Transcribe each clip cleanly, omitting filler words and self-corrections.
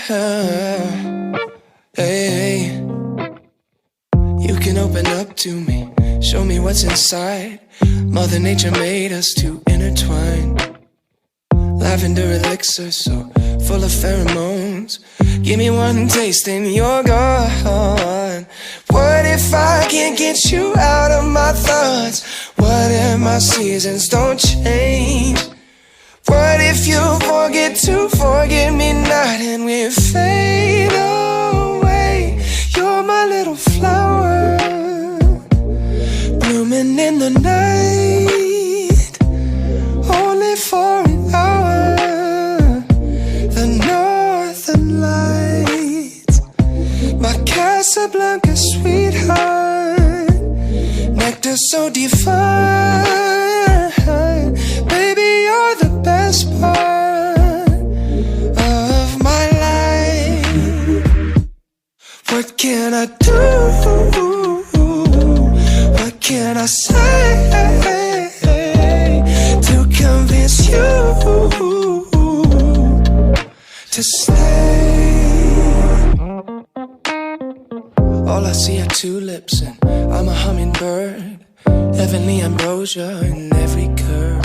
Hey, you can open up to me, show me what's inside. Mother Nature made us to intertwine. Lavender elixir so full of pheromones. Give me one taste and you're gone. What if I can't get you out of my thoughts? What if my seasons don't change? What if you forget to forget me not and we fade away? You're my little flower, blooming in the night, only for an hour. The northern lights, my Casablanca sweetheart, nectar so divine. Baby, you're the best part of my life. What can I do? What can I say to convince you to stay? All I see are tulips and I'm a hummingbird. Heavenly ambrosia in every curve.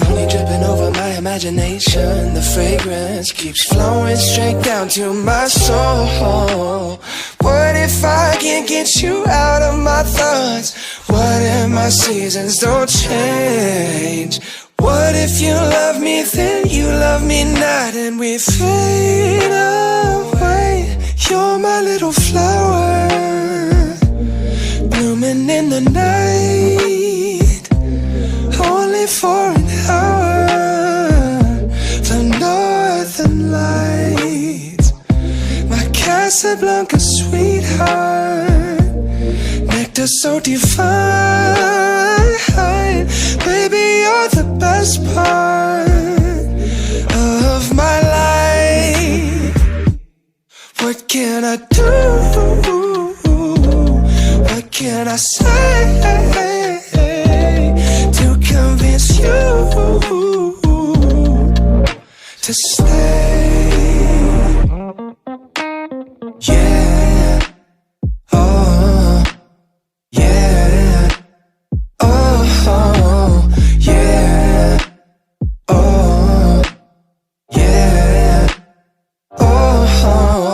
Only dripping over my imagination. The fragrance keeps flowing straight down to my soul. What if I can't get you out of my thoughts? What if my seasons don't change? What if you love me, then you love me not, and we fade away? You're my little flower, blooming in the night, only for an hour. The northern lights, my Casablanca sweetheart, nectar so divine. Baby, you're the best part of my life. What can I do? What can I say to convince you to stay? Yeah, oh, yeah, oh, yeah, oh, yeah, oh.